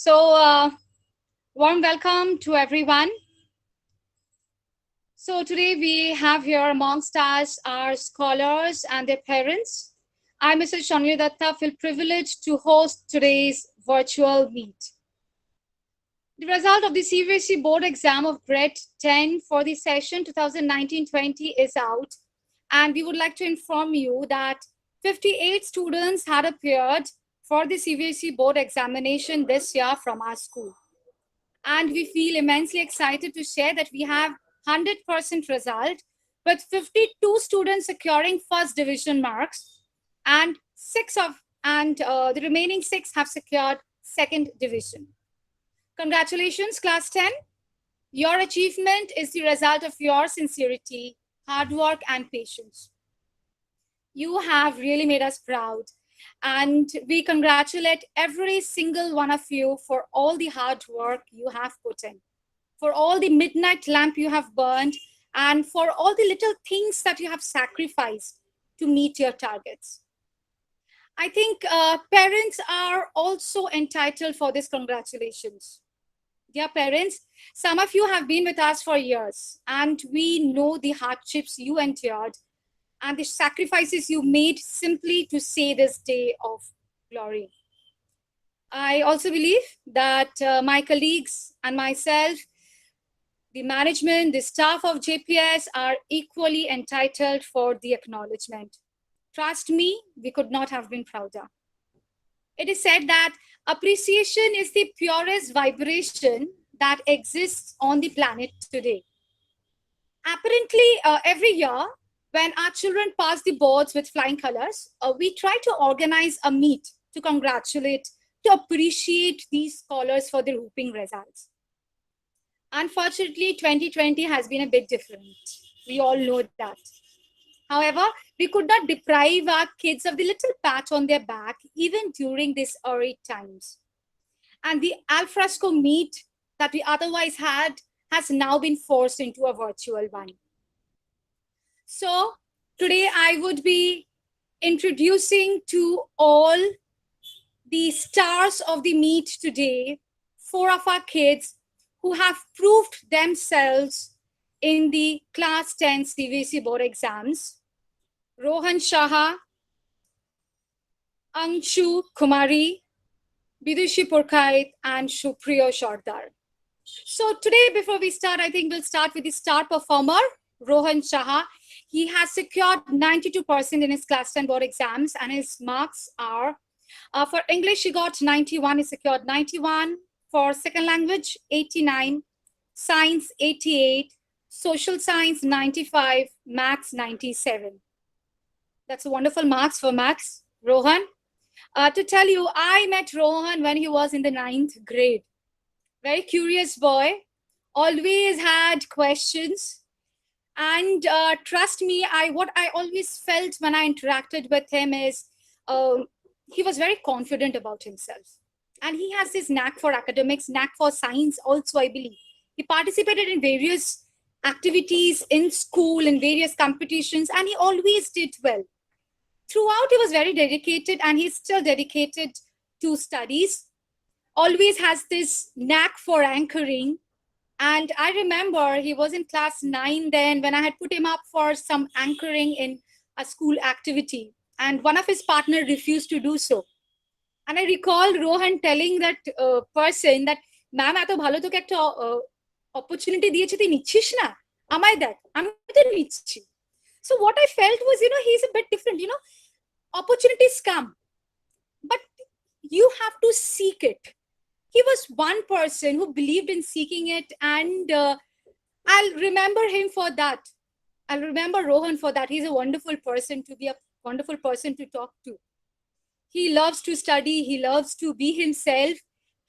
Warm welcome to everyone. So, today we have here amongst us our scholars and their parents. I, Mrs. Shanya Datta, feel privileged to host today's virtual meet. The result of the CBSE board exam of grade 10 for the session 2019-20 is out, and we would like to inform you that 58 students had appeared for the CBSE board examination this year from our school. And we feel immensely excited to share that we have 100% result with 52 students securing first division marks and the remaining 6 have secured second division. Congratulations, class 10. Your achievement is the result of your sincerity, hard work, and patience. You have really made us proud. And we congratulate every single one of you for all the hard work you have put in, for all the midnight lamp you have burned, and for all the little things that you have sacrificed to meet your targets. I think parents are also entitled for this congratulations. Dear parents, some of you have been with us for years, and we know the hardships you endured and the sacrifices you made simply to see this day of glory. I also believe that my colleagues and myself, the management, the staff of JPS are equally entitled for the acknowledgement. Trust me, we could not have been prouder. It is said that appreciation is the purest vibration that exists on the planet today. Apparently, every year, when our children pass the boards with flying colors, we try to organize a meet to congratulate, to appreciate these scholars for their whooping results. Unfortunately, 2020 has been a bit different. We all know that. However, we could not deprive our kids of the little pat on their back, even during these early times. And the alfresco meet that we otherwise had has now been forced into a virtual one. So today I would be introducing to all the stars of the meet today, 4 of our kids who have proved themselves in the class 10 CBSE board exams. Rohan Shaha, Angshu Kumari, Bidushi Purkait, and Shupriyo Shardar. So today, before we start, I think we'll start with the star performer, Rohan Shaha. He has secured 92% in his class 10 board exams, and his marks are, for English, he got 91, he secured 91. For second language, 89. Science, 88. Social science, 95. Maths, 97. That's a wonderful marks for Max. Rohan. To tell you, I met Rohan when he was in the 9th grade. Very curious boy, always had questions. And trust me, what I always felt when I interacted with him is he was very confident about himself. And he has this knack for academics, knack for science also, I believe. He participated in various activities in school, in various competitions, and he always did well. Throughout, he was very dedicated, and he's still dedicated to studies. Always has this knack for anchoring. And I remember he was in class 9 then when I had put him up for some anchoring in a school activity. And one of his partner refused to do so. And I recall Rohan telling that person that, ma'am, এত ভালো তোকে একটা opportunity দিয়েছে তুই নিচ্ছিস না আমায় দেখ আমি তো নিচ্ছি. So what I felt was, he's a bit different. Opportunities come, but you have to seek it. He was one person who believed in seeking it, and I'll remember him for that. I'll remember Rohan for that. He's a wonderful person to be a wonderful person to talk to. He loves to study. He loves to be himself,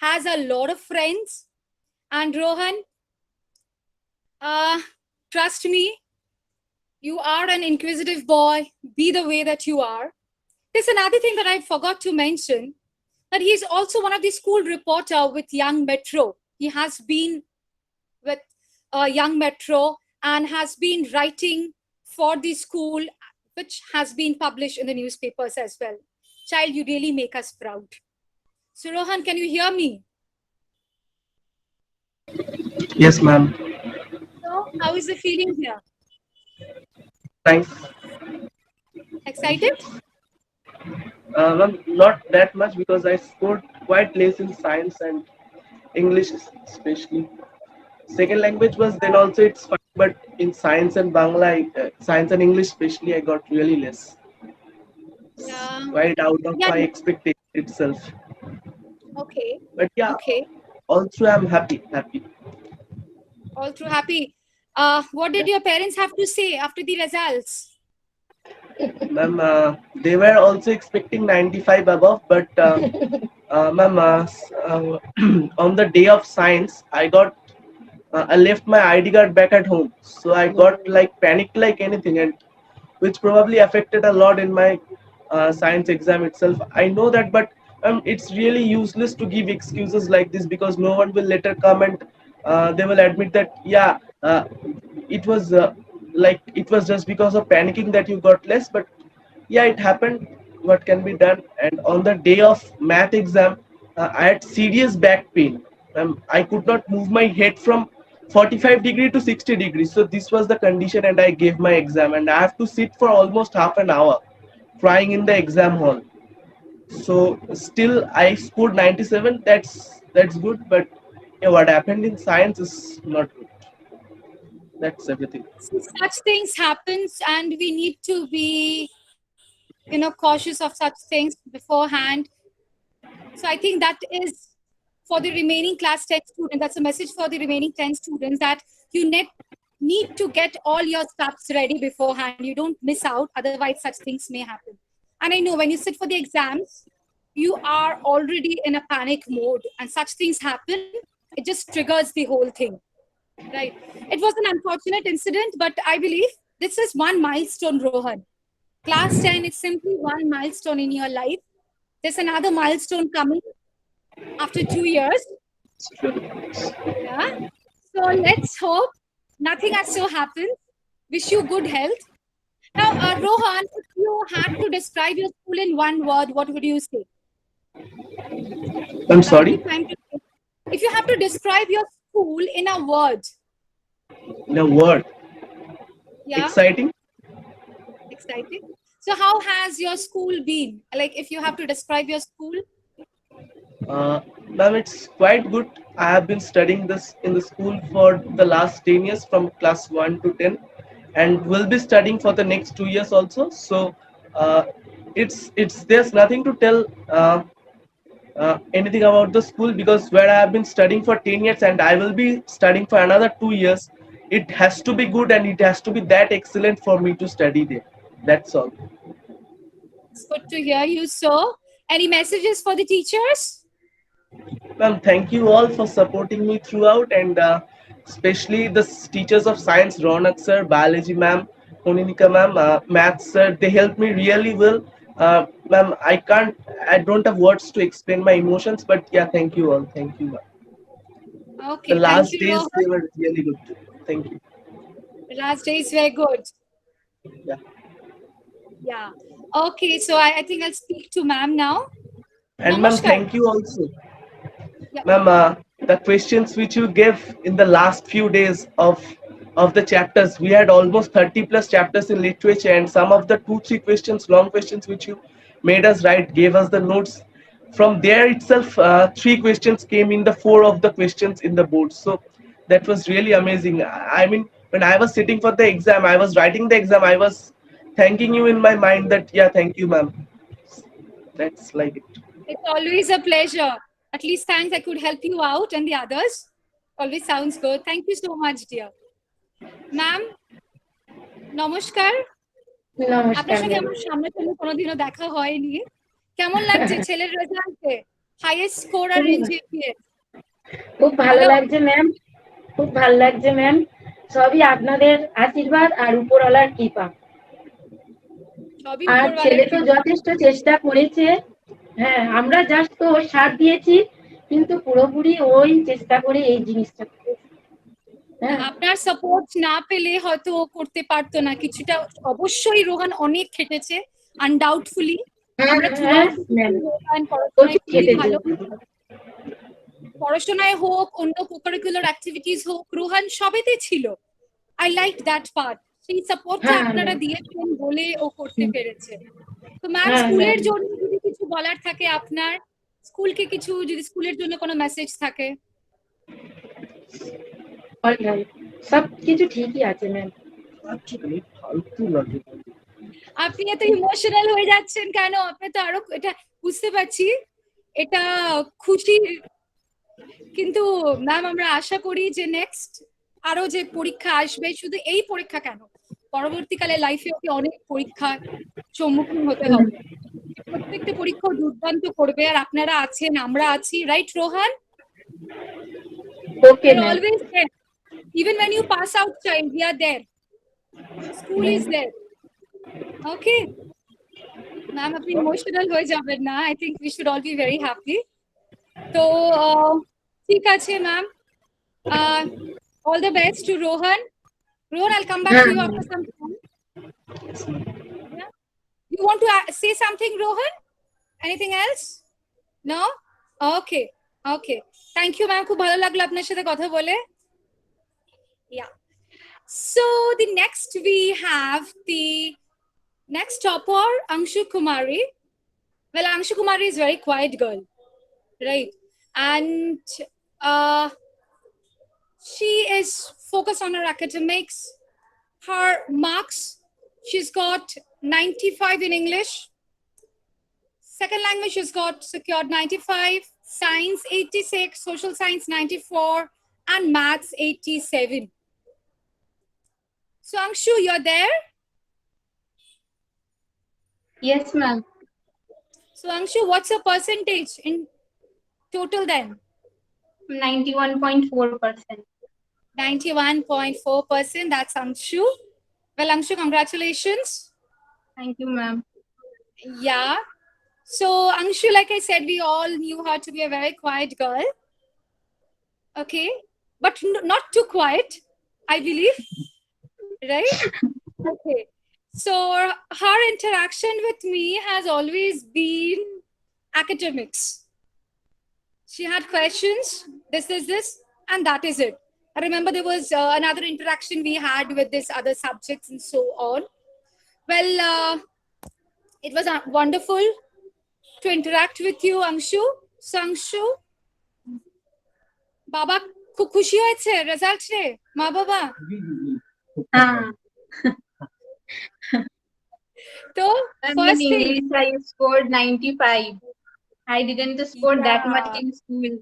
has a lot of friends. And Rohan, trust me, you are an inquisitive boy. Be the way that you are. There's another thing that I forgot to mention, that he's also one of the school reporter with Young Metro. He has been with Young Metro and has been writing for the school, which has been published in the newspapers as well. Child, you really make us proud. So Rohan, can you hear me? Yes, ma'am. So, how is the feeling here? Nice. Excited? Ma'am, not that much because I scored quite less in science and English especially. Second language was then also it's fine, but in science and Bangla, science and English especially, I got really less. Yeah. Quite out of Yeah. my expectation itself. Okay. But yeah, Okay. also I'm happy. Happy. All through happy. What did Yeah. your parents have to say after the results? Ma'am, they were also expecting 95 above, but ma'am, on the day of science, I left my ID card back at home, so I got like panicked like anything, and which probably affected a lot in my science exam itself. I know that, but it's really useless to give excuses like this because no one will later come and they will admit that yeah, it was like it was just because of panicking that you got less. But yeah, it happened. What can be done? And on the day of math exam, I had serious back pain. I could not move my head from 45 degree to 60 degrees. So this was the condition, and I gave my exam, and I have to sit for almost half an hour crying in the exam hall. So still I scored 97. That's good, but yeah, what happened in science is not good. That's everything. So such things happens, and we need to be, cautious of such things beforehand. So I think that is for the remaining class 10 students. That's a message for the remaining 10 students that you need to get all your stuffs ready beforehand. You don't miss out, otherwise, such things may happen. And I know when you sit for the exams, you are already in a panic mode, and such things happen. It just triggers the whole thing, right? It was an unfortunate incident, but I believe this is one milestone, Rohan. Class 10 is simply one milestone in your life. There's another milestone coming after 2 years. Yeah. So let's hope nothing has so happened. Wish you good health. Now, Rohan, if you had to describe your school in one word, what would you say? I'm I'll give sorry. you time to think. If you have to describe your school in a word, The word yeah, exciting. exciting. So, how has your school been? Like, if you have to describe your school, Ma'am, it's quite good. I have been studying this in the school for the last 10 years from class 1 to 10 and will be studying for the next 2 years also. So uh, it's there's nothing to tell anything about the school because where I have been studying for 10 years and I will be studying for another 2 years, it has to be good and it has to be that excellent for me to study there. That's all. it's good to hear you, sir. Any messages for the teachers? Ma'am, thank you all for supporting me throughout, and especially the teachers of science, Ronak sir, biology ma'am, Moninika ma'am, maths sir. They helped me really well. Ma'am, I don't have words to explain my emotions, but yeah, thank you all. Thank you, ma'am. The Okay, thank last you, days Rohan. they were really good. Thank you. The last days were good. Yeah. Yeah. Okay, so I think I'll speak to ma'am now. And ma'am, Namaskar. thank you also. Yeah. Ma'am, the questions which you gave in the last few days of the chapters, we had almost 30 plus chapters in literature, and some of the two, three questions, long questions which you made us write, gave us the notes. From there itself, three questions came in the four of the questions in the board. So that was really amazing. I mean, when I was sitting for the exam, I was writing the exam, I was thanking you in my mind that, yeah, thank you, ma'am. That's like it. It's always a pleasure. At least thanks I could help you out and the others. Always sounds good. Thank you so much, dear. Ma'am নমস্কার। আপনার নমস্কার সঙ্গে ma'am. আমার সামনাসামনি কোনোদিনও দেখা হয়নি। কেমন লাগছে ছেলের রেজাল্টে? হাইয়েস্ট স্কোর আর খুবই জিপিএ খুব ভালো ভালো? লাগছে ম্যাম, খুব ভালো লাগছে ম্যাম। সবই আপনাদের আশীর্বাদ আর উপরওয়ালার কৃপা। সবই আর উপরওয়ালার ছেলে তো কৃপা। যথেষ্ট চেষ্টা করেছে। হ্যাঁ, আমরা জাস্ট তো ওর সাথ দিয়েছি, কিন্তু পুরোপুরি ওই চেষ্টা করে এই জিনিসটা করেছে। না, হ্যাঁ, আপনার সাপোর্ট না পেলে হয়তো ও করতে পারতো না কিছুটা। অবশ্যই রোহান অনেক খেটেছে, আনডাউটফুলি। হ্যাঁ, আমরা হ্যাঁ থ্রুআউট ম্যাম, রোহান পড়াশোনায় প্রচুর খুবই খেটেছে। ভালো। পড়াশোনায় হোক, অন্য co-curricular activities হোক, রোহান সবেতে ছিল। I liked that part. সেই সাপোর্টটা হ্যাঁ আপনারা ম্যাম দিয়েছেন বলে ও করতে পেরেছে। তো ম্যাম, হ্যাঁ স্কুলের ম্যাম জন্য যদি কিছু বলার থাকে আপনার, স্কুলকে কিছু যদি স্কুলের জন্য কোনো মেসেজ থাকে। সব কিছু ঠিকই আছে ম্যাম। ফালতু লাগে। আপনি এত ইমোশনাল হয়ে যাচ্ছেন কেন? আপনি তো আরো, এটা বুঝতে পারছি, এটা খুশি, কিন্তু ম্যাম আমরা আশা করি যে নেক্সট আরো যে পরীক্ষা আসবে, শুধু এই পরীক্ষা কেন, পরবর্তীকালে লাইফে ওকে অনেক পরীক্ষার সম্মুখীন হতে হবে। প্রত্যেকটা পরীক্ষা দুর্দান্ত করবে, আর আপনারা আছেন, আমরা আছি, right Rohan? Okay We're ma'am always there. Even when you pass out, child, we are there. School is there. Okay? Ma'am, আপনি ইমোশনাল হয়ে যাবেন না। I think we should all be very happy. তো ঠিক আছে ma'am, all the best to Rohan. Rohan, I'll come back to you after some time. Yeah. You want to say something, Rohan? Anything else? No? Okay. Okay. Thank you, ma'am. খুব ভালো লাগলো আপনার সাথে কথা বলে। Yeah. So the next we have the next topper, Anshu Kumari. Well, Anshu Kumari is very quiet girl, right? And she is focused on her academics. Her marks, she's got 95 in English. Second language, she's got secured 95. Science 86, social science 94, and maths 87. So Anshu, you're there? Yes, ma'am. So Anshu, what's your percentage in total then? 91.4%. 91.4%. That's Anshu. Well, Anshu, congratulations. Thank you, ma'am. Yeah. So Anshu, like I said, we all knew her to be a very quiet girl. Okay. But not too quiet, I believe. Right? Okay. So her interaction with me has always been academics. She had questions, this, and that is it. I remember there was another interaction we had with this other subjects and so on. Well, it was wonderful to interact with you, Anshu. So Anshu, বাবা খুব খুশি হয়েছে result রে, মা বাবা? তো In first thing, English, I scored 95. I didn't score that much in school.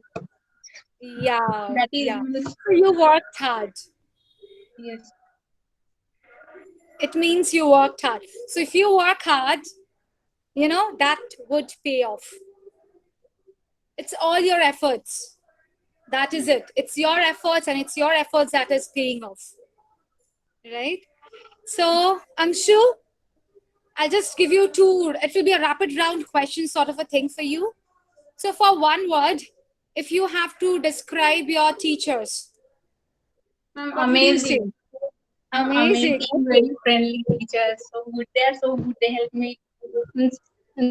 yeah, That is, yeah. You worked hard. yes. It means you worked hard. So if you work hard, you know, that would pay off. It's all your efforts. That is it. It's your efforts, and it's your efforts that is paying off. Right? So, Anshu, I'll just give you two, it will be a rapid round question sort of a thing for you. So for one word, if you have to describe your teachers, what would you say? Amazing. Amazing. Very friendly teachers. So good. They are so good. They help me.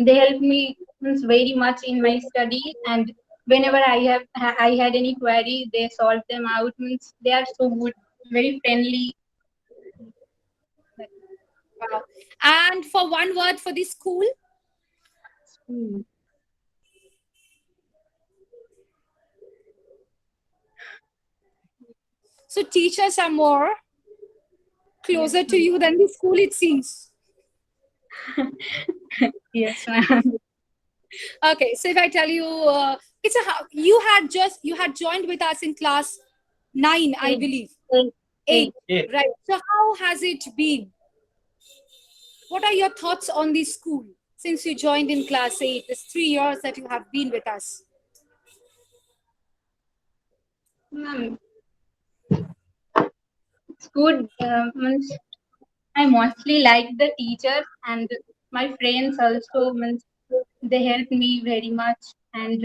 They help me very much in my studies, and whenever I had any query, they solve them out. They are so good. Very friendly. Wow. And for one word for the school? So teachers are more closer to you than the school, it seems. Yes, ma'am. Okay, so if I tell you, you had joined with us in class 9, I believe. 8. Right. So how has it been? What are your thoughts on the school since you joined in class 8? This 3 years that you have been with us. Ma'am, it's good. I mostly like the teachers, and my friends also. They help me very much, and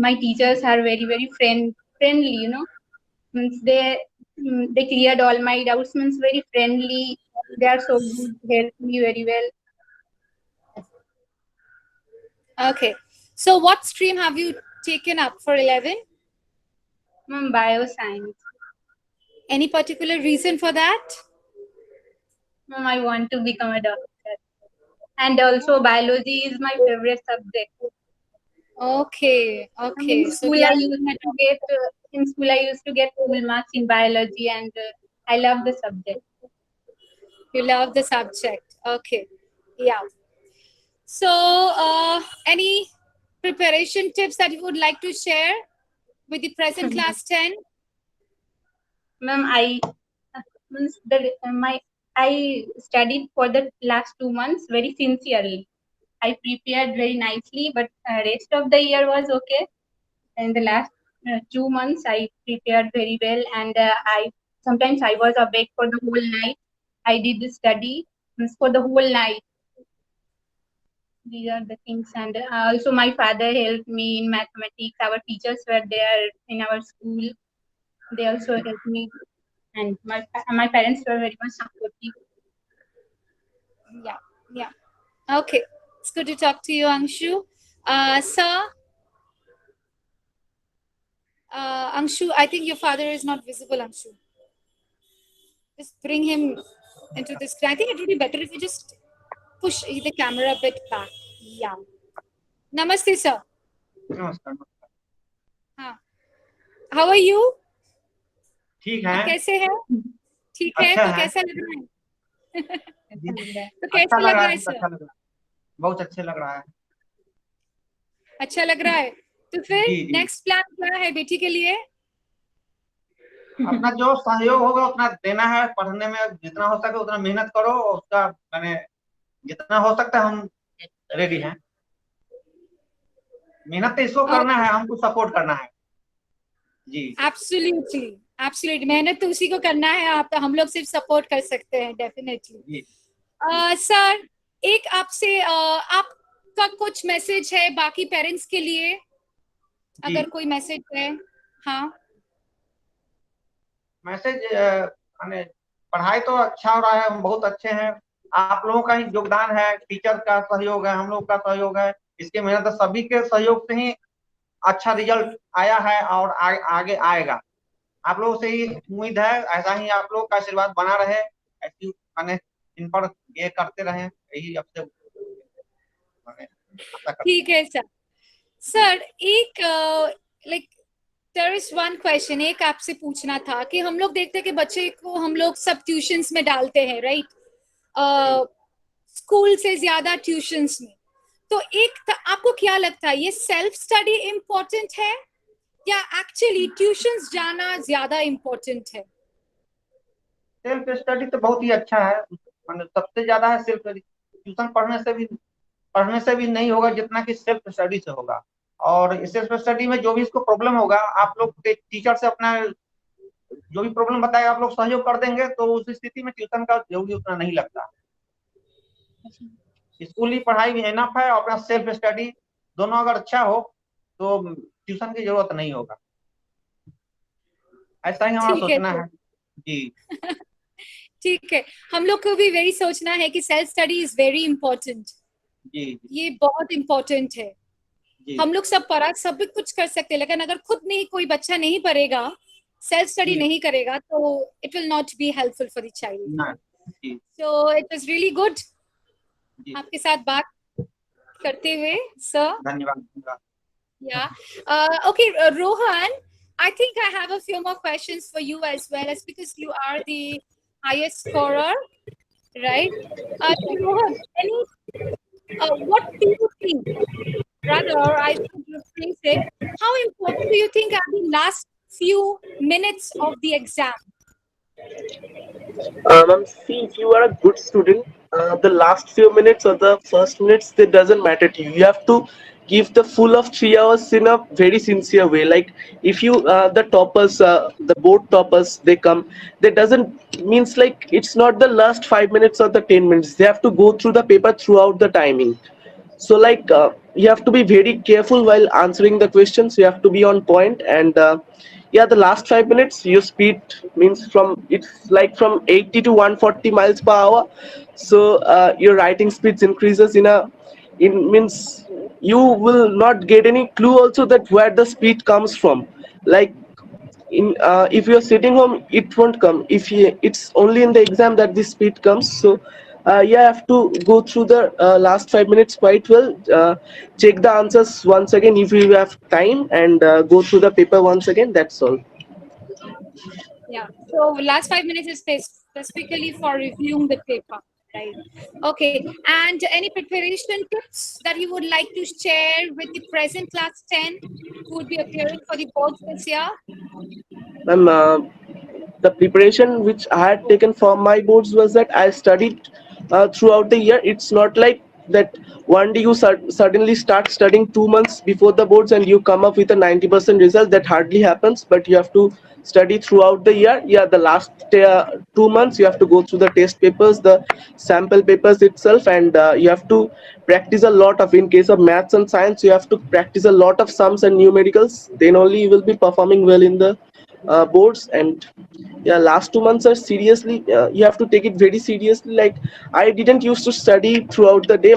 my teachers are very friendly. You know, they cleared all my doubts. Very friendly. They are so good. Help me very well. Okay. So what stream have you taken up for 11? Bioscience. Any particular reason for that? I want to become a doctor. And also biology is my favorite subject. Okay, okay. In So school we I are used to get full marks in biology, and I love the subject. you love the subject. Okay. Yeah. So any preparation tips that you would like to share with the present class 10? Ma'am, means I studied for the last 2 months very sincerely. I prepared very nicely, but rest of the year was okay. In the last 2 months, I prepared very well, and I sometimes I was awake for the whole night. I did the study means for the whole night. These are the things, and also my father helped me in mathematics. Our teachers were there in our school. They also helped me, and my parents were very much supportive. Yeah, yeah. Okay. It's good to talk to you, Anshu. Sir, Anshu, I think your father is not visible, Anshu. Just bring him into the screen. I think it would be better if you just push the camera a bit back. Yeah. Namaste, sir. नमस्कार। हाँ. How are you? ठीक है। कैसे हैं? ठीक है अच्छा तो है। कैसा लग रहा है? तो अच्छा कैसा लग लग रहा रहा है, है सर? अच्छा लग रहा है, बहुत अच्छे लग रहा है। अच्छा लग रहा है तो फिर जी जी, नेक्स्ट प्लान क्या है बेटी के लिए? अपना जो सहयोग होगा उतना देना है। पढ़ने में जितना हो सके उतना मेहनत करो, उसका मैंने जितना हो सकता है हम रेडी हैं। मेहनत तो इसको करना है, हमको सपोर्ट करना है। जी एब्सोल्युटली, एब्सोल्युटली मेहनत तो उसी को करना है, आप हम लोग सिर्फ सपोर्ट कर सकते हैं डेफिनेटली। जी। सर एक आपसे आपका कुछ मैसेज है बाकी पेरेंट्स के लिए, जी। अगर कोई मैसेज है? हाँ मैसेज माने पढ़ाई तो अच्छा हो रहा है, हम बहुत अच्छे हैं। आप लोगों का ही योगदान है, टीचर का सहयोग है, हम लोग का सहयोग है। इसके मेहनत सभी के सहयोग से ही अच्छा रिजल्ट आया है और आगे आएगा। आप लोगों से ही उम्मीद है, ऐसा ही आप लोग का आशीर्वाद बना रहे, ऐसी माने इन पर ये करते रहे, यही आपसे माने आशा करते ठीक है सर। सर एक like there is one question, एक आपसे पूछना था कि हम लोग देखते हैं कि बच्चे को हम लोग सब ट्यूशंस में डालते हैं, राइट? स्कूल से ज्यादा ट्यूशंस में। तो आपको क्या लगता है ये सेल्फ स्टडी इम्पोर्टेंट है या एक्चुअली ट्यूशंस जाना ज्यादा इम्पोर्टेंट है? सेल्फ स्टडी तो बहुत ही अच्छा है, माने सबसे ज्यादा है सेल्फ स्टडी। ट्यूशन पढ़ने से भी नहीं होगा जितना कि सेल्फ स्टडी से होगा। और सेल्फ स्टडी में जो भी इसको प्रॉब्लम होगा, आप लोग टीचर से अपना जो भी प्रॉब्लम बताएगा आप लोग सहयोग कर देंगे, तो उस स्थिति में ट्यूशन का जरूरी उतना नहीं लगता। स्कूल की पढ़ाई भी एनफ है, और अपना सेल्फ स्टडी दोनों अगर अच्छा हो तो ट्यूशन की जरूरत नहीं होगा। ऐसा ही हमारा ठीक है सोचना तो है। जी ठीक है, हम लोग को भी वही सोचना है कि self study is very important. जी जी ये बहुत इंपॉर्टेंट है। जी हम लोग सब सब कुछ कर सकते हैं, लेकिन अगर खुद नहीं कोई बच्चा नहीं पढ़ेगा, सेल्फ स्टडी जी नहीं करेगा, तो it will not be helpful for the child. ना जी so it was really good जी, आपके साथ बात करते हुए सर। धन्यवाद धन्यवाद। Yeah. Okay, Rohan, I think I have a few more questions for you as well, as because you are the highest scorer, right? So Rohan, what do you think? Rather, I should rephrase it. How important do you think are the last few minutes of the exam? Ma'am, see, if you are a good student, the last few minutes or the first minutes, it doesn't matter to you. You have to give the full of 3 hours in a very sincere way. Like if you, the toppers, the board toppers, they come, that doesn't means like it's not the last 5 minutes or the 10 minutes. They have to go through the paper throughout the timing. So like you have to be very careful while answering the questions. You have to be on point, and yeah, the last 5 minutes your speed means from it's like from 80 to 140 miles per hour. So your writing speeds increases in means you will not get any clue also that where the speed comes from. Like if you're sitting home, it won't come. It's only in the exam that this speed comes. So you have to go through the last 5 minutes quite well, check the answers once again if you have time, and go through the paper once again. That's all. Yeah. So last 5 minutes is specifically for reviewing the paper, right? Okay. And any preparation tips that you would like to share with the present class 10 who would be appearing for the boards this year? Ma'am, the preparation which I had taken for my boards was that I studied throughout the year. It's not like that one day you suddenly start studying 2 months before the boards and you come up with a 90% result. That hardly happens, but you have to study throughout the year. Yeah, the last 2 months you have to go through the test papers, the sample papers itself, and you have to practice a lot of, in case of maths and science, you have to practice a lot of sums and numericals. Then only you will be performing well in the boards. And yeah, last 2 months are seriously, you have to take it very seriously. Like, I didn't used to study throughout the day.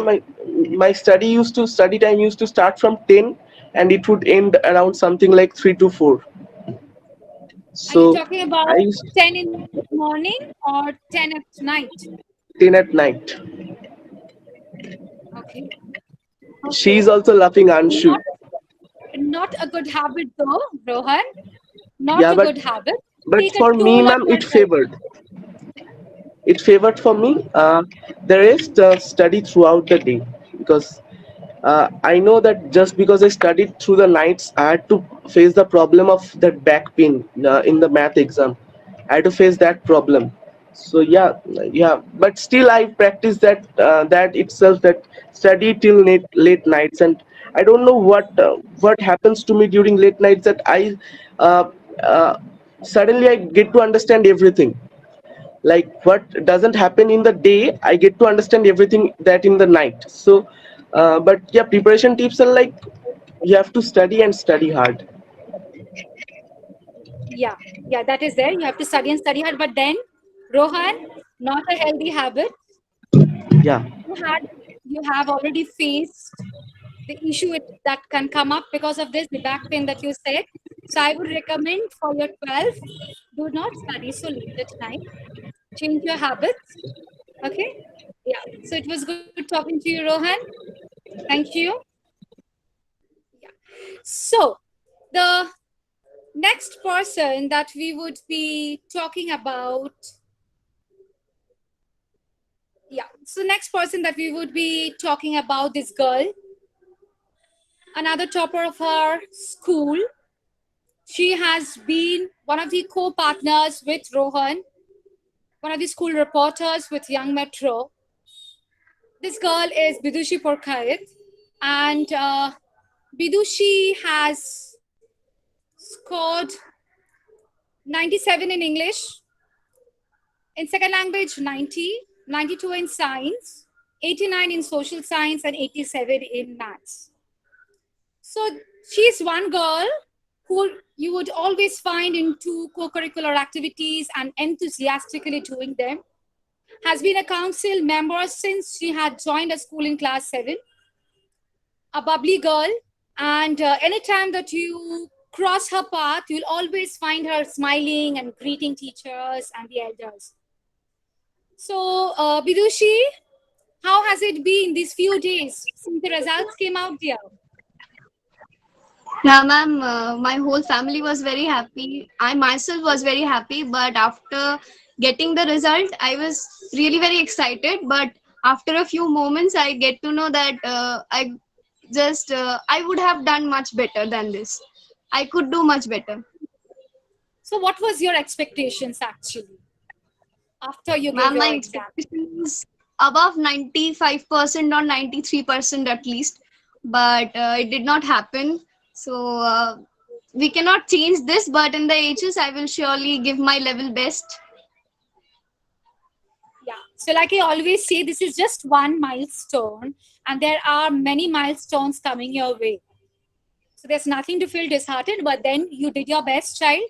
My study time used to start from 10 and it would end around something like 3 to 4. Are you So talking about I used 10 in the morning or 10 at night? 10 at night. Okay. She Okay. is also laughing, Anshu. Not a good habit though, Rohan. Not Yeah, a good habit. but Take a for me, toll on ma'am, your health. it favored for me the rest study throughout the day, because I know that just because I studied through the nights, I had to face the problem of that back pain in the math exam. I had to face that problem. So yeah, but still I practice that itself, that study till late nights. And I don't know what happens to me during late nights, that I uh, uh, suddenly I get to understand everything. Like, what doesn't happen in the day, I get to understand everything that in the night. So but yeah, preparation tips are like, you have to study and study hard. Yeah, yeah, that is there. You have to study and study hard. But then, Rohan, not a healthy habit. Yeah, You had, you have already faced the issue that can come up because of this, the back pain that you said. So I would recommend for your 12, do not study so late at night. Change your habits. Okay. Yeah. So it was good talking to you, Rohan. Thank you. Yeah. So the next person that we would be talking about, so next person that we would be talking about, this girl, another topper of our school. She has been one of the co-partners with Rohan, one of the school reporters with Young Metro. This girl is Bidushi Porkait, and Bidushi has scored 97 in English, in second language 90, 92 in science, 89 in social science, and 87 in maths. So she's one girl who you would always find into co-curricular activities and enthusiastically doing them. Has been a council member since she had joined a school in class 7. A bubbly girl, and anytime that you cross her path, you'll always find her smiling and greeting teachers and the elders. So, Bidushi, how has it been these few days since the results came out there? Yeah, ma'am, my whole family was very happy. I myself was very happy, but after getting the result, I was really very excited. But after a few moments, I get to know that I would have done much better than this. I could do much better. So, what was your expectations actually after you gave Ma'am, my your exam? expectation is above 95% or 93% at least, but it did not happen. So we cannot change this, but in the HS, I will surely give my level best. Yeah. So, like I always say, this is just one milestone, and there are many milestones coming your way. So, there's nothing to feel disheartened, but then you did your best, child,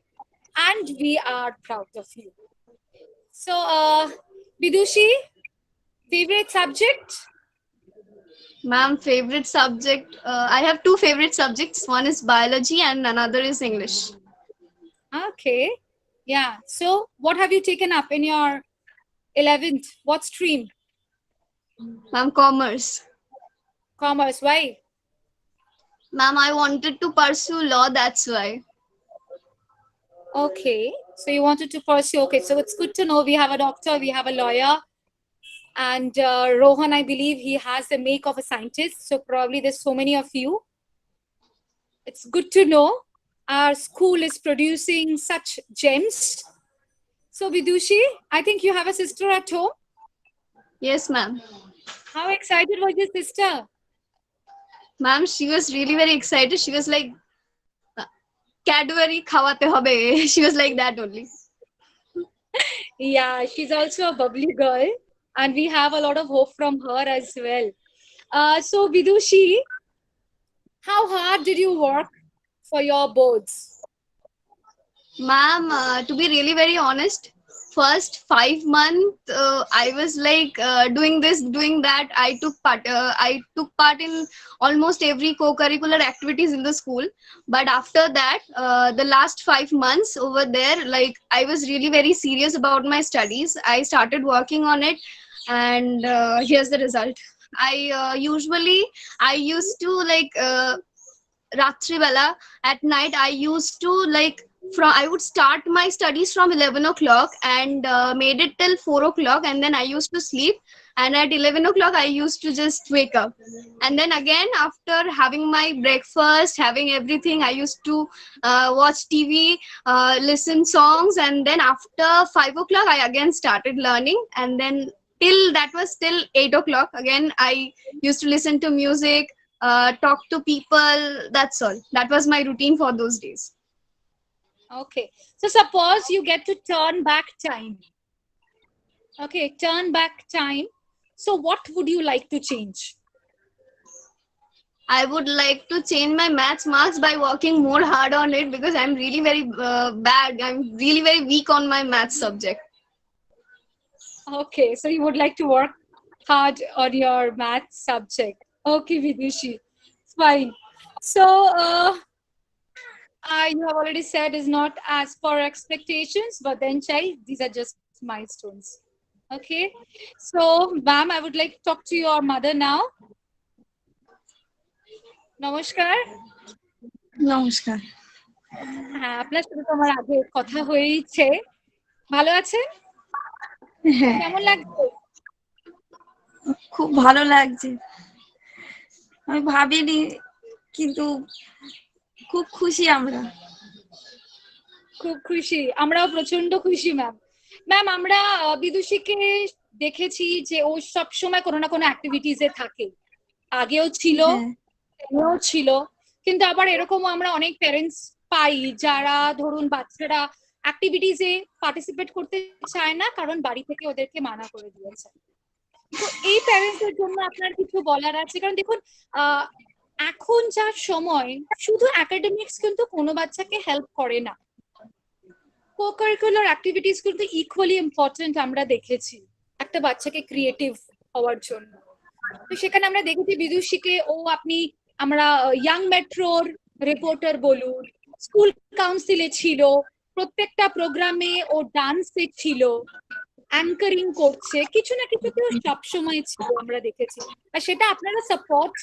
and we are proud of you. So, Bidushi, favorite subject? Ma'am, favorite subject. I have two favorite subjects. One is biology and another is English. Okay. Yeah. So what have you taken up in your 11th? What stream? Ma'am, commerce. Commerce. Why? Ma'am, I wanted to pursue law, that's why. Okay. So you wanted to pursue. Okay. So it's good to know we have a doctor, we have a lawyer, and Rohan, I believe he has the make of a scientist. So probably there's so many of you. It's good to know our school is producing such gems. So Vidushi, I think you have a sister at home. Yes, ma'am. How excited was your sister? Ma'am, she was really very excited. She was like, Cadbury khawate hobe. She was like that only. Yeah, she's also a bubbly girl, and we have a lot of hope from her as well. So Vidushi, how hard did you work for your boards? Ma'am, to be really very honest, first 5 months I was like doing this, doing that. I took part in almost every co-curricular activities in the school. But after that, the last 5 months over there, like I was really very serious about my studies. I started working on it, and here's the result. I used to like Ratri Bela at night. I used to like I would start my studies from 11 o'clock and made it till 4 o'clock, and then I used to sleep, and at 11 o'clock I used to just wake up, and then again after having my breakfast, having everything, I used to watch TV, listen songs, and then after 5 o'clock I again started learning, and then till 8 o'clock again I used to listen to music, talk to people. That's all. That was my routine for those days. Okay. So suppose you get to turn back time. Okay, turn back time. So what would you like to change? I would like to change my maths marks by working more hard on it, because I'm really very bad. I'm really very weak on my maths subject. Okay, so you would like to work hard on your math subject. Okay, Vidushi, it's fine. So, you have already said is not as per expectations, but then, child, these are just milestones. Okay, so, ma'am, I would like to talk to your mother now. নমস্কার। নমস্কার। হ্যাঁ, আপনার সাথে তো আমার আগে কথা হয়েছে। ভালো আছেন? হ্যাঁ, কেমন লাগছে? খুব ভালো লাগছে। আমি ভাবিনি, কিন্তু খুব খুশি আমরা। খুব খুশি, আমরাও প্রচন্ড খুশি ম্যাম। ম্যাম, আমরা বিদুষীকে দেখেছি যে ও সবসময় কোনো না কোনো অ্যাক্টিভিটিসে থাকে, আগেও ছিল, এখনও ছিল, কিন্তু আবার এরকমও আমরা অনেক প্যারেন্টস পাই যারা ধরুন বাচ্চারা অ্যাক্টিভিটিসে পার্টিসিপেট করতে চায় না কারণ বাড়ি থেকে ওদেরকে মানা করে দিয়েছে। তো এই প্যারেন্টসদের জন্য আপনার কিছু বলার আছে? কারণ দেখুন, এখন যা সময় শুধু একাডেমিক্স কিন্তু কোনো বাচ্চাকে হেল্প করে না, co-curricular activities কিন্তু equally important আমরা দেখেছি একটা বাচ্চাকে ক্রিয়েটিভ হওয়ার জন্য। তো সেখানে আমরা দেখেছি বিদুষীকে আমরা ইয়াং মেট্রোর রিপোর্টার বলুন, স্কুল কাউন্সিলে ছিল, প্রত্যেকটা প্রোগ্রামে ও ডান্সে ছিল, অ্যাঙ্কারিং করছে, কিছু না কিছুতে ও সবসময় ছিল আমরা দেখেছি। আর সেটা আপনারা সাপোর্ট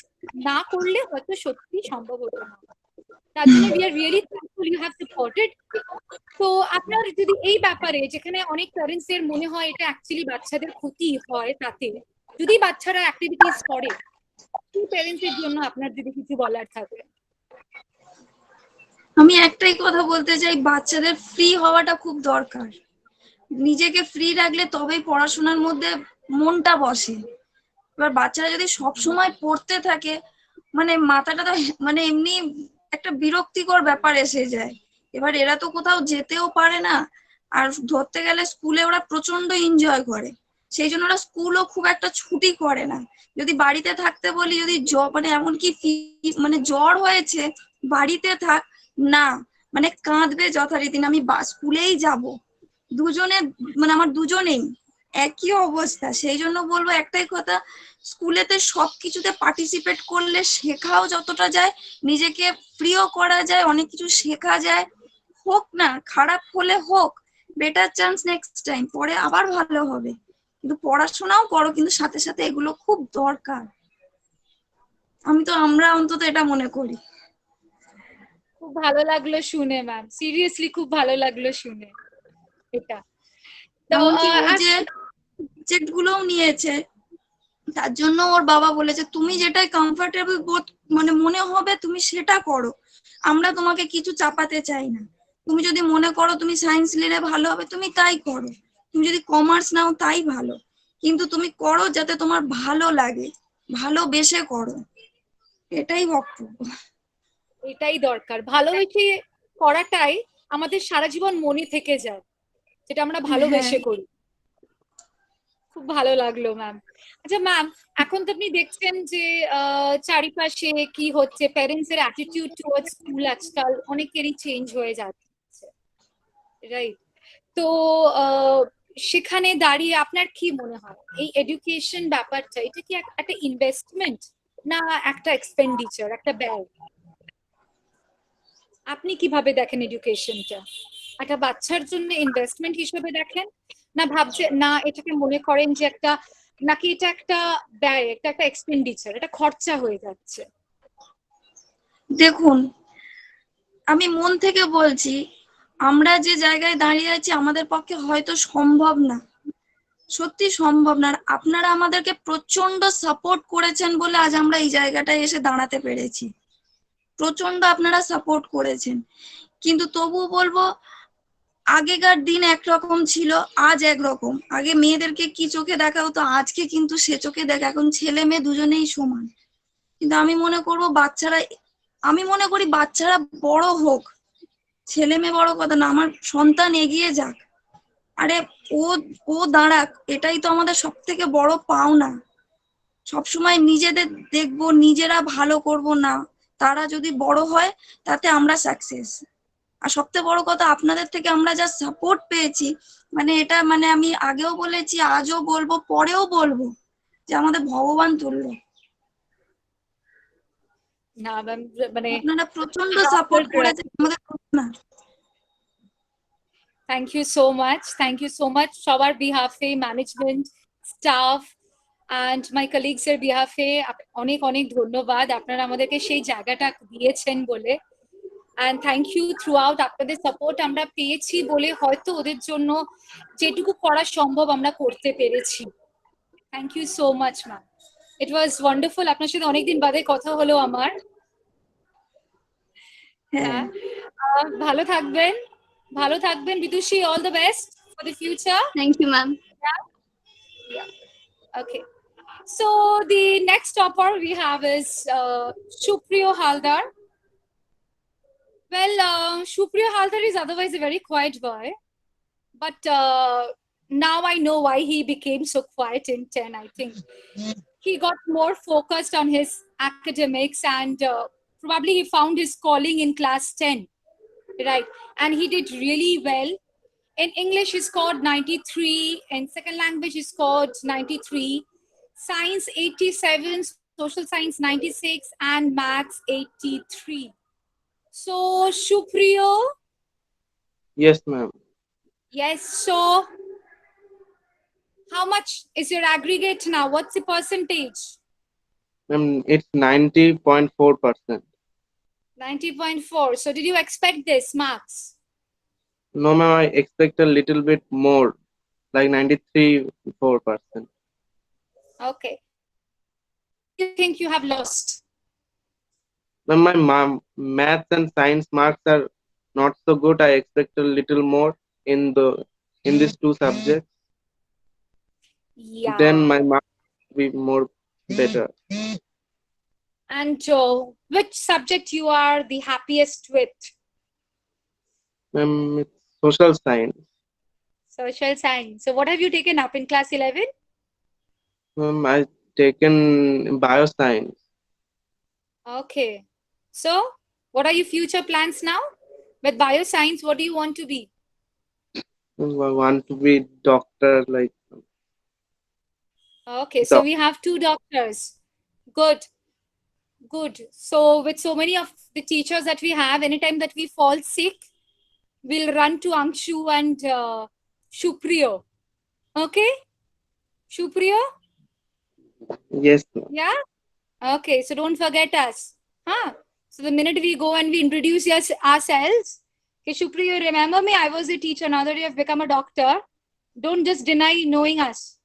না করলে হয়তো সত্যি সম্ভব হতো না। তার জন্য we are really thankful you have supported. তো আপনার যদি এই ব্যাপারে, যেখানে অনেক প্যারেন্টস এর মনে হয় এটা অ্যাকচুয়ালি বাচ্চাদের ক্ষতি হয়, তাতে যদি বাচ্চারা অ্যাক্টিভিটিস করে, কি প্যারেন্টস এর জন্য আপনার যদি কিছু বলার থাকে? আমি একটাই কথা বলতে চাই, বাচ্চাদের ফ্রি হওয়াটা খুব দরকার। নিজেকে ফ্রি রাখলে তবেই পড়াশোনার মধ্যে মনটা বসে। এবার বাচ্চারা যদি সব সময় পড়তে থাকে, মানে মাথাটা তো মানে এমনি একটা বিরক্তিকর ব্যাপার এসে যায়। এবার এরা তো কোথাও যেতেও পারে না, আর ধরতে গেলে স্কুলে ওরা প্রচন্ড এনজয় করে, সেই জন্য ওরা স্কুলও খুব একটা ছুটি করে না। যদি বাড়িতে থাকতে বলি, যদি মানে এমনকি মানে জ্বর হয়েছে, বাড়িতে থাক না, মানে কাঁদবে যথারীতি, আমি স্কুলেই যাব। দুজনে মানে আমার দুজনেই একই অবস্থা। সেই জন্য বলবো একটাই কথা, স্কুলেতে সবকিছুতে পার্টিসিপেট করলে শেখাও যতটা যায়, নিজেকে ফ্রিও করা যায়, অনেক কিছু শেখা যায়, হোক না, খারাপ হলে হোক, বেটার চান্স নেক্সট টাইম, পরে আবার ভালো হবে। কিন্তু পড়াশোনাও করো, কিন্তু সাথে সাথে এগুলো খুব দরকার। আমরা অন্তত এটা মনে করি। খুব ভালো লাগলো শুনে ম্যাম, সিরিয়াসলি খুব ভালো লাগলো শুনে এটা। তো এমনকি ও যে সাবজেক্ট গুলোও নিয়েছে, তার জন্য ওর বাবা বলেছে তুমি যেটাই কমফোর্টেবল বোধ মানে মনে হবে তুমি সেটা করো, আমরা তোমাকে কিছু চাপাতে চাই না। তুমি যদি মনে করো তুমি সায়েন্স নিলে ভালো হবে, তুমি তাই করো। তুমি যদি কমার্স নাও তাই ভালো, কিন্তু তুমি করো যাতে তোমার ভালো লাগে, ভালোবেসে করো, এটাই বক্তব্য। এটাই দরকার, ভালোবেসে করাটাই আমাদের সারা জীবন মনে থেকে যায়, যেটা আমরা ভালোবেসে করি। খুব ভালো লাগলো ম্যাম। আচ্ছা ম্যাম, এখন তো আপনি দেখছেন যে চারিপাশে কি হচ্ছে, প্যারেন্টস এর অ্যাটিটিউড টুয়ার্ডস স্কুল আজকাল অনেকেরই চেঞ্জ হয়ে যাচ্ছে, রাইট? তো সেখানে দাঁড়িয়ে আপনার কি মনে হয় এই এডুকেশন ব্যাপারটা, এটা কি একটা ইনভেস্টমেন্ট না একটা এক্সপেন্ডিচার, একটা ব্যয়? আপনি কিভাবে দেখেন এডুকেশনটা? একটা বাচ্চার জন্য ইনভেস্টমেন্ট হিসেবে দেখেন, না না এটাকে মনে করেন যে একটা, নাকি এটা একটা ব্যয়, একটা এক্সপেন্ডিচার, এটা খরচা হয়ে যাচ্ছে? দেখুন, আমি মন থেকে বলছি, আমরা যে জায়গায় দাঁড়িয়ে আছি আমাদের পক্ষে হয়তো সম্ভব না, সত্যি সম্ভব না। আর আপনারা আমাদেরকে প্রচন্ড সাপোর্ট করেছেন বলে আজ আমরা এই জায়গাটায় এসে দাঁড়াতে পেরেছি। প্রচন্ড আপনারা সাপোর্ট করেছেন, কিন্তু তবুও বলবো আগেকার দিন একরকম ছিল, আজ একরকম। আগে মেয়েদেরকে কি চোখে দেখা হতো, আজকে কিন্তু সে চোখে দেখা। এখন ছেলে মেয়ে দুজনেই সমান। কিন্তু আমি মনে করি বাচ্চারা বড় হোক, ছেলে মেয়ে বড় কথা না, আমার সন্তান এগিয়ে যাক। আরে ও দাঁড়াক, এটাই তো আমাদের সব থেকে বড় পাওনা। সবসময় নিজেদের দেখবো, নিজেরা ভালো করব না, তারা যদি বড় হয় তাতে আমরা সাকসেস। আর সবচেয়ে বড় কথা, আপনাদের থেকে আমরা যা সাপোর্ট পেয়েছি, মানে এটা মানে আমি আগেও বলেছি, আজও বলবো, পরেও বলবো, যে আমাদের ভগবান তুল্য। না ম্যাম, মানে আপনারা প্রচন্ড সাপোর্ট করেছেন আমাদের। Thank you so much, thank you so much সবার behalf, management, staff and my colleagues এর বিহাফে অনেক অনেক ধন্যবাদ, আপনারা আমাদেরকে সেই জায়গাটা দিয়েছেন বলে। And thank you throughout, আপনাদের সাপোর্ট আমরা পেয়েছি বলে হয়তো ওদের জন্য যেটুকু করা সম্ভব আমরা করতে পেরেছি। Thank you so much ma'am, it was wonderful, আপনার সাথে অনেকদিন বাদে কথা হলো আমার। হ্যাঁ, ভালো থাকবেন, ভালো থাকবেন Bidushi, all the best for the future. Thank you, ma'am. Okay, so the next topper we have is Supriyo Haldar. Well, Supriyo Haldar is otherwise a very quiet boy, but now I know why he became so quiet in 10. I think he got more focused on his academics, and probably he found his calling in class 10, right? And he did really well. In English, he scored 93. In second language, he scored 93. Science 87, social science 96, and maths 83. So, Supriyo. Yes, ma'am. Yes, so how much is your aggregate now? What's the percentage? Ma'am, it's 90.4%. 90.4. So did you expect this marks? No, ma'am, I expect a little bit more, like 93.4%. Okay. You think you have lost? Ma'am, my maths and science marks are not so good. I expect a little more in these two subjects. Yeah. Then my marks will be more better. And which subject you are the happiest with? Ma'am, it's social science. Social science. So what have you taken up in class 11? Ma'am, I've taken bioscience. Okay. So what are your future plans now? With bioscience, what do you want to be? I want to be doctor, like. Okay, so we have 2 doctors. Good. Good. So with so many of the teachers that we have, anytime that we fall sick, we'll run to Angshu and Shupriyo. Okay? Shupriyo? Yes, ma'am. Yeah? Okay, so don't forget us. Huh? So the minute we go and we introduce ourselves, okay, Shupriyo, remember me? I was a teacher. Now that you have become a doctor, don't just deny knowing us.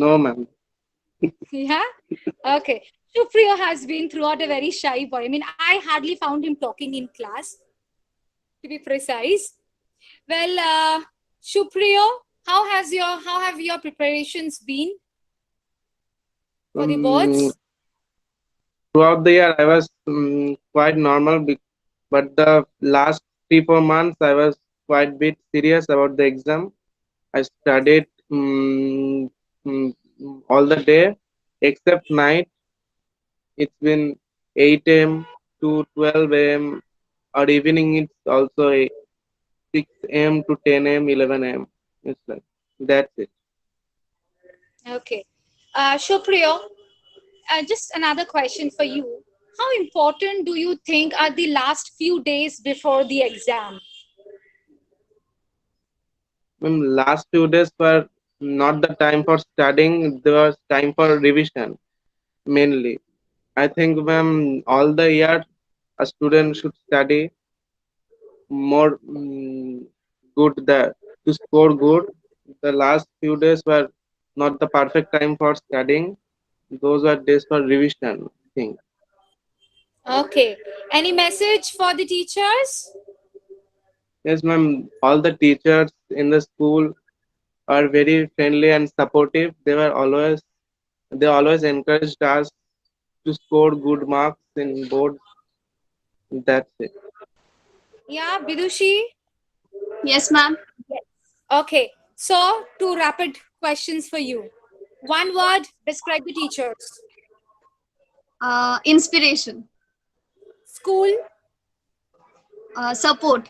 No, ma'am. Yeah? Okay. Shupriyo has been throughout a very shy boy. I mean, I hardly found him talking in class, to be precise. Well, Shupriyo, how have your preparations been for the boards? Throughout the year, I was quite normal, but the last 3-4 months, I was quite bit serious about the exam. I studied all the day except night. It's been 8 a.m. to 12 a.m. or evening. It's also 6 a.m. to 10 a.m. 11 a.m. It's like that's it. Okay. Shupriyo, just another question for you. How important do you think are the last few days before the exam? Last few days were not the time for studying. There was time for revision mainly. I think all the year a student should study more good to score good. The last few days were not the perfect time for studying. Those were days for revision thing. Okay. Any message for the teachers? Yes, ma'am. All the teachers in the school are very friendly and supportive. They always encouraged us to score good marks in board. That's it. Yeah, Bidushi? Yes, ma'am. Okay. So, two rapid questions for you. One word, describe the teachers. Inspiration, School, support,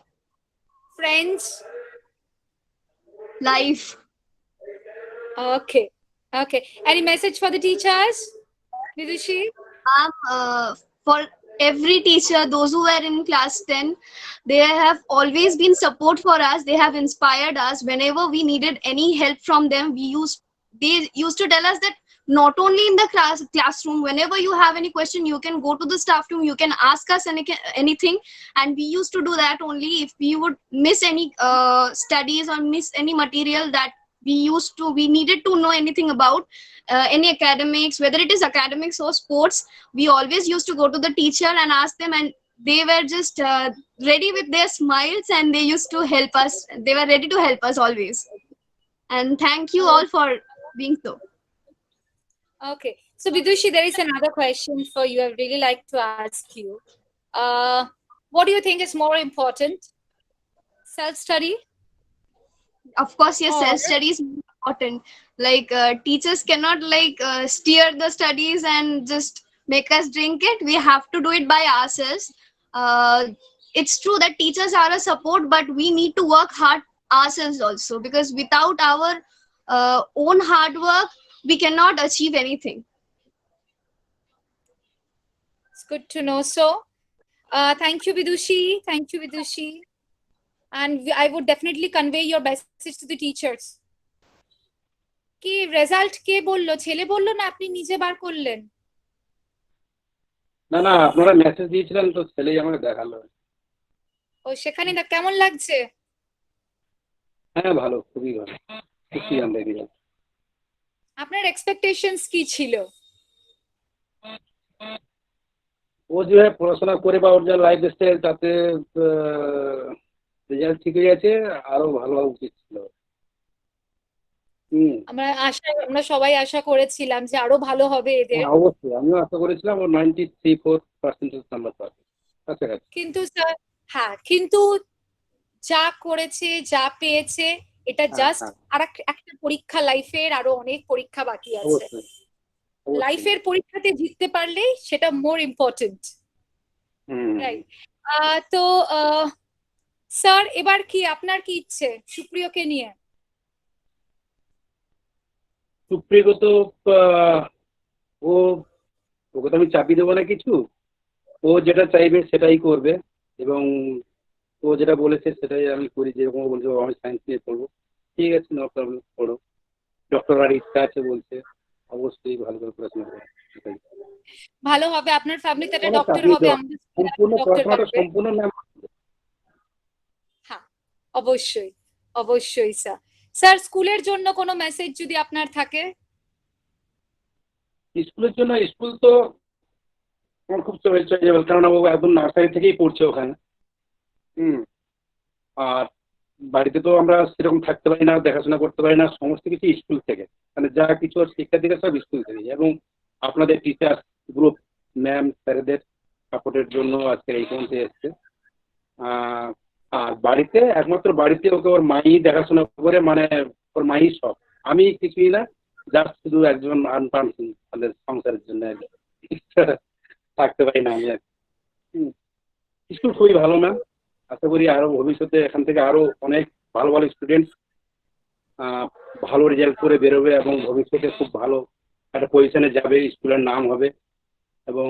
friends. life. Okay. Okay. Any message for the teachers? Vidushi? Ma'am, for every teacher, those who were in class 10, they have always been support for us. They have inspired us. Whenever we needed any help from them, they used to tell us that not only in the classroom, whenever you have any question, you can go to the staff room, you can ask us anything. And we used to do that only if we would miss any studies or miss any material that we needed to know anything about any academics, whether it is academics or sports. We always used to go to the teacher and ask them, and they were just ready with their smiles, and they used to help us. They were ready to help us always. And thank you all for being so. Okay. So, Vidushi, there is another question for you. I would really like to ask you. What do you think is more important? Self-study? Of course, yes, Or- self-study is important. Like teachers cannot steer the studies and just make us drink it. We have to do it by ourselves. It's true that teachers are a support, but we need to work hard ourselves also, because without our own hard work, we cannot achieve anything. It's good to know. So, thank you, Vidushi. Thank you, Vidushi. And I would definitely convey your message to the teachers. কি result কে বললো? ছেলে বললো না আপনি নিজে বার করলেন? না না, আপনারা মেসেজ দিয়েছিলেন তো, ছেলেই আমাকে দেখালো। ও সেখানে কেমন লাগছে? হ্যাঁ ভালো, খুবই ভালো, খুশি আমরা রেজাল্ট। আপনার এক্সপেকটেশনস কি ছিল? ও যেভাবে পড়াশোনা করে বা ওর যা লাইফ স্টাইল, তাতে রেজাল্ট ঠিক হয়ে গেছে, আরো ভালো হওয়া উচিত ছিল। আমরা সবাই আশা করেছিলাম যে আরো ভালো হবে এদের। হ্যাঁ অবশ্যই, আমিও আশা করেছিলাম ও 93-4% নাম্বার পাবে কাছাকাছি। কিন্তু স্যার, হ্যাঁ, কিন্তু যা করেছে, যা পেয়েছে, এটা জাস্ট আর একটা পরীক্ষা, লাইফের আরো অনেক পরীক্ষা বাকি আছে। লাইফের পরীক্ষাতে জিততে পারলেই সেটা মোর ইম্পর্টেন্ট, রাইট? তো স্যার, এবার কি আপনার কি ইচ্ছে সুপ্রিয়কে নিয়ে? সুপ্রিয় তো ওকে তো আমি চাপিয়ে দেবো না কিছু, ও যেটা চাইবে সেটাই করবে, এবং ও তো যেটা বলেছে সেটাই আমি করি, যেরকম বলছে আমি সায়েন্স নিয়ে পড়বো, ঠিক আছে, নো প্রবলেম, পড়ো। ডক্টর আর ইচ্ছা আছে বলছে, অবশ্যই ভালো করে পড়াশোনা করো, সেটাই। ভালো হবে, আপনার ফ্যামিলিতে একটা কোনো ডক্টর চাকরি হবে, তো আমাদের সম্পূর্ণ ডক্টর পড়াশোনাটা পাবে। সম্পূর্ণ ম্যাম। হ্যাঁ, অবশ্যই অবশ্যই স্যার। স্যার, স্কুলের জন্য কোনো মেসেজ যদি আপনার থাকে? স্কুলের জন্য, স্কুল তো আমার খুব চয়েজেবল, কারণ ও একদম নার্সারি থেকেই পড়ছে ওখানে। আর বাড়িতে তো আমরা সেরকম থাকতে পারি না, দেখাশোনা করতে পারি না, সমস্ত কিছু স্কুল থেকে, মানে যা কিছু শিক্ষা দিকে সব স্কুল থেকে। এবং আপনাদের টিচার গ্রুপ, ম্যাম স্যারেদের সাপোর্টের জন্য আজকে এই পর্যন্ত এসছে। আর বাড়িতে একমাত্র বাড়িতে ওকে ওর মাই দেখাশোনা করে, মানে ওর মাই সব, আমি কিছুই না, জাস্ট শুধু একজন আনপার্সন তাদের সংসারের জন্য থাকতে পারি না আমি আর কি। স্কুল খুবই ভালো ম্যাম, আশা করি আরো ভবিষ্যতে এখান থেকে আরো অনেক ভালো ভালো স্টুডেন্ট ভালো রেজাল্ট করে বেরোবে এবং ভবিষ্যতে খুব ভালো একটা পজিশনে যাবে, স্কুলের নাম হবে। এবং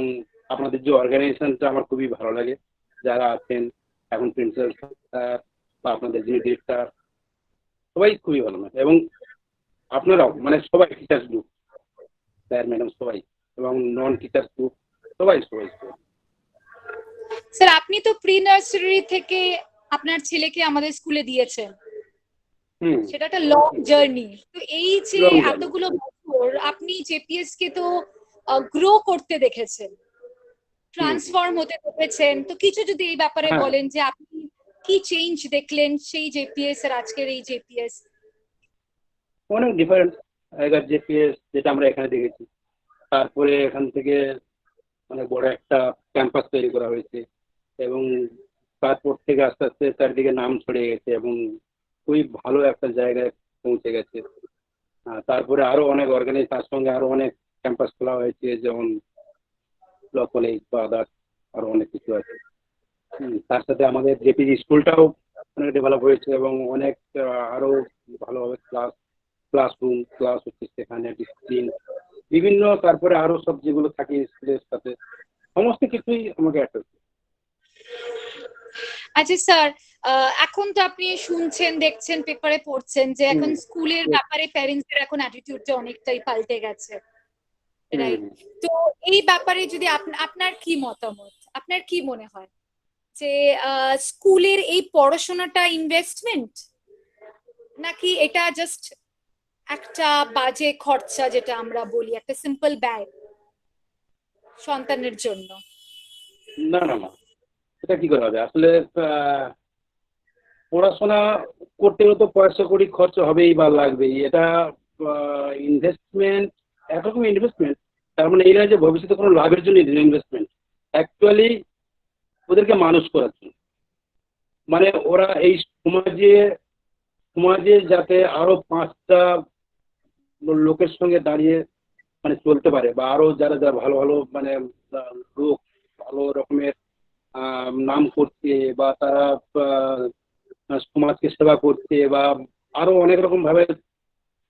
আপনাদের যে অর্গানাইজেশনটা আমার খুবই ভালো লাগে, যারা আছেন এখন প্রিন্সিপাল স্যার বা আপনাদের যিনি ডিরেক্টর, সবাই খুবই ভালো ম্যাম। এবং আপনারাও, মানে সবাই, টিচার্স গ্রুপ, স্যার ম্যাডাম সবাই, এবং নন টিচার্স গ্রুপ, সবাই সবাই সবাই। স্যার, আপনি তো প্রি নার্সারি থেকে আপনার ছেলেকে আমাদের স্কুলে দিয়েছেন, সেটা একটা লং জার্নি। তো এই যে Long journey. এতগুলো বছর আপনি জেপিএস কে তো গ্রো করতে দেখেছেন, ট্রান্সফর্ম হতে দেখেছেন, তো কিছু যদি এই ব্যাপারে হ্যাঁ। বলেন যে আপনি কি চেঞ্জ দেখলেন সেই জেপিএস আর আজকের এই জেপিএস? অনেক ডিফারেন্ট আগের জেপিএস যেটা আমরা এখানে দেখেছি। তারপরে এখান থেকে অনেক বড় একটা ক্যাম্পাস তৈরি করা হয়েছে, এবং তারপর থেকে আস্তে আস্তে চারিদিকে নাম ছড়িয়ে গেছে এবং খুবই ভালো একটা জায়গায় পৌঁছে গেছে। তারপরে আরো অনেক অর্গানাইজ, তার সঙ্গে আরো অনেক ক্যাম্পাস খোলা হয়েছে, যেমন ল কলেজ বা আদার্স আরো অনেক কিছু আছে। তার সাথে আমাদের জেপিজি স্কুলটাও অনেক ডেভেলপ হয়েছে এবং অনেক আরো ভালোভাবে ক্লাসরুম, ক্লাস হচ্ছে সেখানে, ডিসিপ্লিন বিভিন্ন, তারপরে আরো সব যেগুলো থাকে স্কুলের সাথে, সমস্ত কিছুই আমাকে অ্যাট্রাক্ট। আচ্ছা স্যার, এখন তো আপনি শুনছেন, দেখছেন, পেপারে পড়ছেন যে এখন স্কুলের ব্যাপারে প্যারেন্টসদের এখন অ্যাটিটিউডটা অনেকটাই পাল্টে গেছে, রাইট? তো এই ব্যাপারে যদি আপনার কি মতামত, আপনার কি মনে হয় যে স্কুলের এই পড়াশোনাটা ইনভেস্টমেন্ট নাকি এটা জাস্ট একটা বাজে খরচা, যেটা আমরা বলি একটা সিম্পল ব্যয় সন্তানের জন্য? না না না, এটা কি করে হবে আসলে? পড়াশোনা করতে হলে তো পয়সা কড়ি খরচ হবেই বা লাগবেই, এটা ইনভেস্টমেন্ট, একরকম ইনভেস্টমেন্ট। তার মানে এই নয় যে ভবিষ্যতে কোনো লাভের জন্য ইনভেস্টমেন্ট, অ্যাকচুয়ালি ওদেরকে মানুষ করার জন্য। মানে ওরা এই সমাজে যাতে আরো 5টা লোকের সঙ্গে দাঁড়িয়ে মানে চলতে পারে, বা আরো যারা যারা ভালো ভালো মানে লোক ভালো রকমের নাম করছে, বা তারা সমাজকে সেবা করছে, বা আরো অনেক রকম ভাবে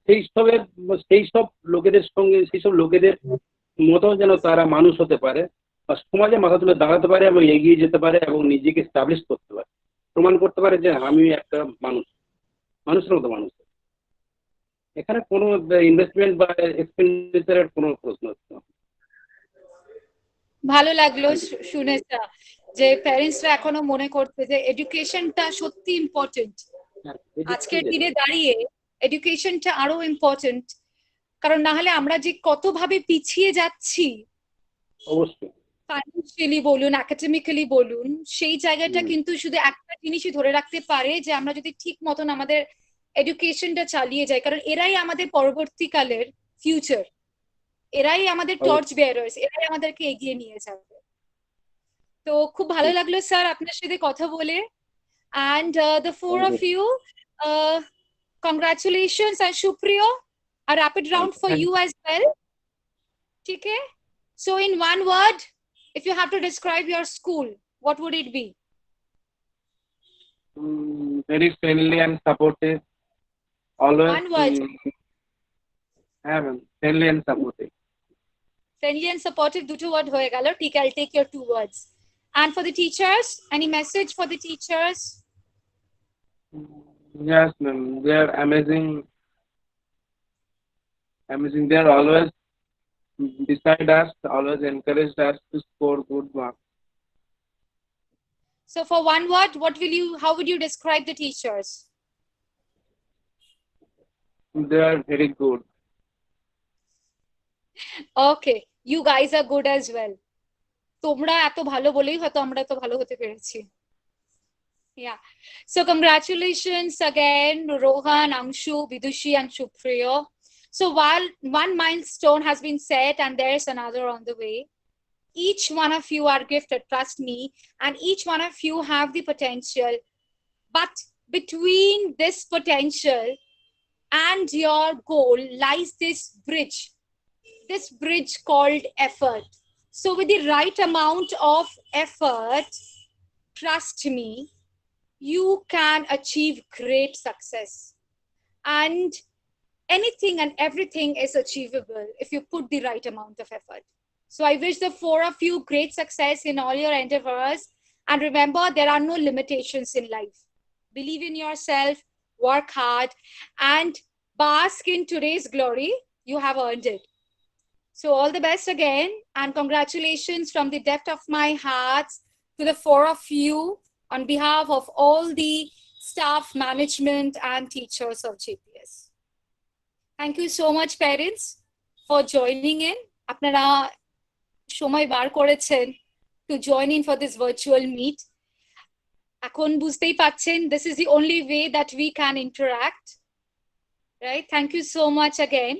সেই সব লোকেদের সঙ্গে, সেই সব লোকেদের মতো যেন তারা মানুষ হতে পারে, বা সমাজে মাথা তুলে দাঁড়াতে পারে এবং এগিয়ে যেতে পারে এবং নিজেকে স্টাবলিশ করতে পারে, প্রমাণ করতে পারে যে আমি একটা মানুষের মতো মানুষ। এখানে কোনো ইনভেস্টমেন্ট বা এক্সপেন্ডিচারের কোনো প্রশ্ন হচ্ছে না। ভালো লাগলো শুনে যে প্যারেন্টসরা এখনো মনে করছে যে এডুকেশনটা সত্যি ইম্পর্টেন্ট। আজকের দিনে দাঁড়িয়ে এডুকেশনটা আরো ইম্পর্টেন্ট, কারণ না হলে আমরা যে কত ভাবে পিছিয়ে যাচ্ছি, অবশ্যই ফাইন্যান্সিয়ালি বলুন, একাডেমিক্যালি বলুন, সেই জায়গাটা কিন্তু শুধু একটা জিনিসই ধরে রাখতে পারে যে আমরা যদি ঠিক মতন আমাদের এডুকেশনটা চালিয়ে যাই, কারণ এরাই আমাদের পরবর্তীকালের ফিউচার, এরাই আমাদের টর্চ বেয়ারার্স, এরাই আমাদেরকে এগিয়ে নিয়ে যাবে। তো খুব ভালো লাগলো স্যার আপনার সাথে কথা বলে, and the four of you, congratulations, and Supriyo, a rapid round for you as well. Okay, so in one word, if you have to describe your school, what would it be? Very friendly and supportive, always. One word. Friendly and supportive. Friendly and supportive, দুটো word হয়ে গেল, ঠিক, I'll take your 2 words. And for the teachers, any message for the teachers? Yes, ma'am. They are amazing. Amazing. They are always beside us, always encouraged us to score good marks. So for one word, how would you describe the teachers? They are very good. Okay, you guys are good as well. তোমরা এত ভালো বলেই হয়তো আমরা তো ভালো হতে পেরেছি. Yeah. So congratulations again, Rohan, Angshu, Vidushi, and Supriyo. So while one milestone has been set and there's another on the way, each one of you are gifted, trust me, and each one of you have the potential. But between this potential and your goal lies this bridge called effort. So with the right amount of effort, trust me, you can achieve great success. And anything and everything is achievable if you put the right amount of effort. So I wish the four of you great success in all your endeavors. And remember, there are no limitations in life. Believe in yourself, work hard, and bask in today's glory. You have earned it. So all the best again, and congratulations from the depth of my heart to the four of you on behalf of all the staff, management, and teachers of JPS. Thank you so much, parents, for joining in. আপনারা সময় বার করেছেন to join in for this virtual meet. এখন বুঝতেই পাচ্ছেন, this is the only way that we can interact. Right? Thank you so much again.